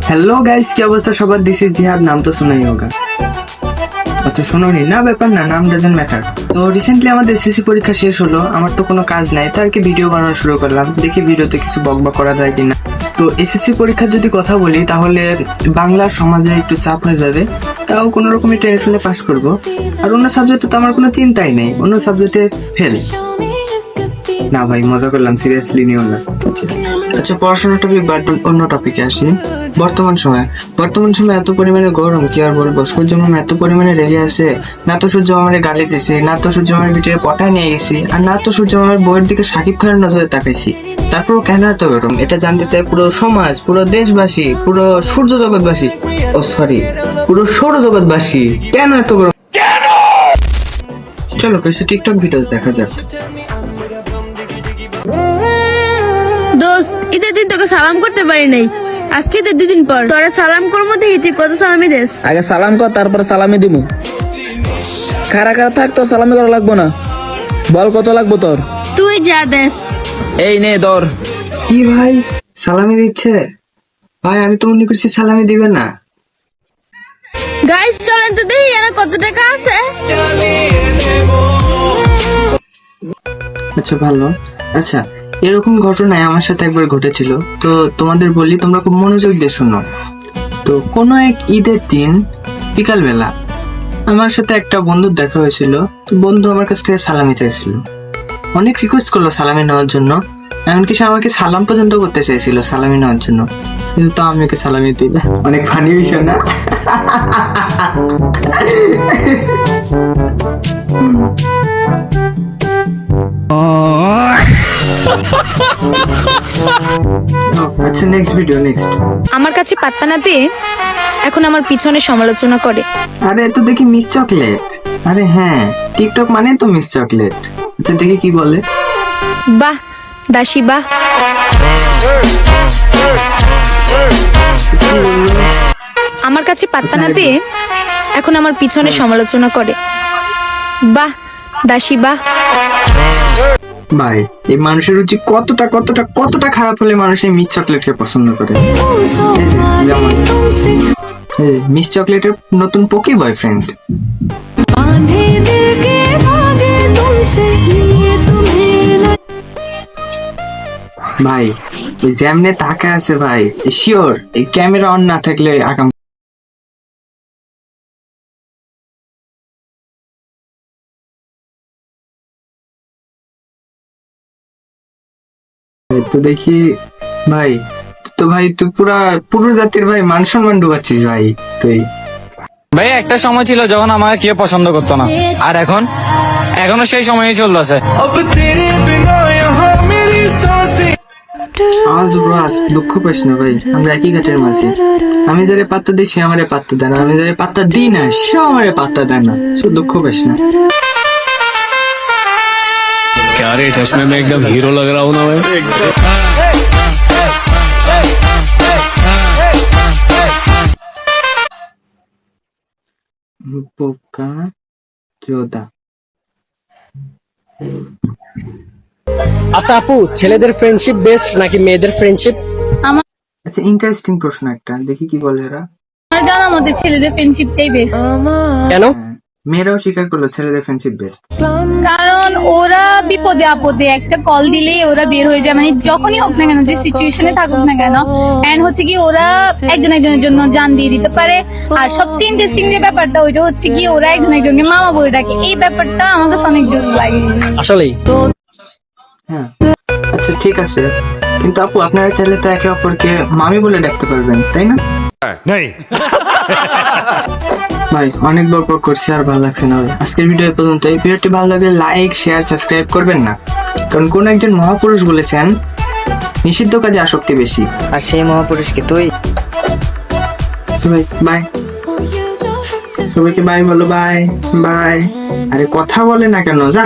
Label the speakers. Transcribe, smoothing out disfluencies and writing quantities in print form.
Speaker 1: Hello guys, क्या अवस्था সবার? দিস ইজ জিহাদ। নাম তো শোনাই হোগা। আচ্ছা শোনোনি না, ব্যাপার না, নাম ডাজেন্ট ম্যাটার। তো রিসেন্টলি আমাদের এসএসসি পরীক্ষা শেষ হলো, আমার তো কোনো কাজ নাই, তার কি ভিডিও বানানো শুরু করলাম, দেখি ভিডিওতে কিছু বকবক করা যায় কিনা। তো এসএসসি পরীক্ষার যদি কথা বলি তাহলে বাংলা সমাজে একটু চাপ হয়ে যাবে, তাও কোনো রকমের টেনশনে পাস করব। আর অন্য সাবজেক্টে তো আমার কোনো চিন্তাই নেই, অন্য সাবজেক্টে ফেল। না ভাই, মজা করলাম, সিরিয়াসলি নিও না। আচ্ছা পড়াশোনার টপিক বাদ, অন্য টপিকে আসি। বর্তমান সময় এত পরিমাণে গরম, কি আর বলবো। সূর্য মামা এত পরিমাণে রেগে আছে, না তো সূর্য মামার গালি দিছি, না তো সূর্য মামার ভিতরে পটা নিয়ে গেছি, আর না তো সূর্য মামার বইয়ের দিকে সাকিব খানের নজরে তাকাইছি। তারপরও কেন এত গরম, এটা জানতে চাই পুরো সমাজ, পুরো দেশবাসী, পুরো সূর্য জগৎবাসী, পুরো সৌরজগৎবাসী। কেন এত গরম? চলো কিছু টিকটক ভিডিও দেখা যাক।
Speaker 2: দোস্ত, ঈদের দিন তোকে সালাম করতে পারি নাই, আজকে ঈদের 2 দিন পর তোরা সালাম করবো, দেখি তুই কত সালামি দেস।
Speaker 3: আগে সালাম কর, তারপরে সালামি দিমু। খারা খারা থাক, তোর সালামি করা লাগবো না। বল কত লাগবো তোর?
Speaker 2: তুই যা দেস।
Speaker 3: এই নে ধর।
Speaker 1: কি ভাই, সালামি দিচ্ছে? ভাই আমি তো মনে করছি সালামি দিবে না।
Speaker 2: গাইস চলেন তো দেখি এখানে কত টাকা আছে।
Speaker 1: আচ্ছা ভালো। আচ্ছা এরকম ঘটনায় আমার সাথে একবার ঘটেছিল, তো তোমাদের বলি, তোমরা খুব মনোযোগ দিয়ে শোনো। তো কোনো এক ঈদের দিন বিকালবেলা আমার সাথে একটা বন্ধুর দেখা হয়েছিল। তো বন্ধু আমার কাছ থেকে সালামি চাইছিল, অনেক রিকোয়েস্ট করলো সালামি নেওয়ার জন্য, এমনকি সে আমাকে সালাম পর্যন্ত করতে চাইছিল সালামি নেওয়ার জন্য, কিন্তু তো আমি ওকে সালামি দিই। অনেক ফানি বিষয় না? আচ্ছা নেক্সট ভিডিও, নেক্সট।
Speaker 2: আমার কাছে পাত্তা না পেয়ে এখন আমার পিছনে সমালোচনা করে।
Speaker 1: আরে তো দেখি মিস চকলেট। আরে হ্যাঁ, টিকটক মানে তো মিস চকলেট। আচ্ছা দেখি কি বলে।
Speaker 2: বাহ দাসী বাহ। আমার কাছে পাত্তা না পেয়ে এখন আমার পিছনে সমালোচনা করে। বাহ দাসী বাহ।
Speaker 1: ভাই এই মানুষের রুচি কতটা কতটা কতটা খারাপ হলে মানুষ এই মিস চকলেটকে পছন্দ করে। যেমন মিস চকলেটের নতুন পোকি বয়ফ্রেন্ড। ভাই ওই যেমনে তাকা আছে ভাই, শিওর এই ক্যামেরা অন না থাকলে আগাম। তো দেখি ভাই, তো ভাই তুই পুরো জাতির ভাই মান সম্মান ডুবাচ্ছিস ভাই তুই।
Speaker 4: ভাই একটা সময় ছিল যখন আমাকে কেউ পছন্দ করতো না, আর এখনো সেই সময়ই চলতেছে।
Speaker 1: আজ ব্রাস দুঃখ পাস না ভাই, আমরা একই ঘাটের মাঝে। আমি যারে পাত্তা দিই সে আমারে পাত্তা দেয় না, আমি যারে পাত্তা দিই না সে আমারে পাত্তা দেয় না। সো দুঃখ পাস না।
Speaker 5: क्या रे, चश्मे में एकदम हीरो लग रहा हूँ ना मैं।
Speaker 1: বোকা চোদা।
Speaker 6: আচ্ছা আপু, ছেলেদের ফ্রেন্ডশিপ বেস্ট নাকি মেয়েদের ফ্রেন্ডশিপ?
Speaker 1: আচ্ছা ইন্টারেস্টিং প্রশ্ন একটা, দেখি কি বলে এরা।
Speaker 2: আমার জানা মতে ছেলেদের ফ্রেন্ডশিপটাই বেস্ট।
Speaker 6: কেন?
Speaker 1: মেয়েরাও স্বীকার করলো ছেলেদের ফ্রেন্ডশিপ বেস্ট।
Speaker 2: কারণ ওরা বিপদে আপদে একটা কল দিলেই ওরা বের হয়ে যায়, মানে যখনই হোক না কেন, যে সিচুয়েশনে থাকুক না কেন, এন্ড হচ্ছে কি ওরা একজন একজনের জন্য জান দিয়ে দিতে পারে। আর সবচেয়ে ইন্টারেস্টিং যে ব্যাপারটা ওইটা হচ্ছে কি ওরা একজন একজনকে মামা বলে ডাকে। এই ব্যাপারটা আমার কাছে অনেক জোস লাগে
Speaker 6: আসলেই।
Speaker 1: হ্যাঁ আচ্ছা ঠিক আছে, কিন্তু আপু আপনারা চাইলে তো একে অপরকে মামি বলে ডাকতে পারবেন, তাই না? ভাই অনেক বড় করছি, আর ভালো লাগছে না ভাই। আজকের ভিডিও পর্যন্ত। এই ভিডিওটি ভালো লাগলে লাইক শেয়ার সাবস্ক্রাইব করবেন না, কারণ কোন একজন মহাপুরুষ বলেছেন নিষিদ্ধ কাজে আসক্তি বেশি।
Speaker 3: আর সেই মহাপুরুষকে তুই।
Speaker 1: ভাই বাই, সবাইকে বাই বলো, বাই বাই। আরে কথা বলে না কেন, যা।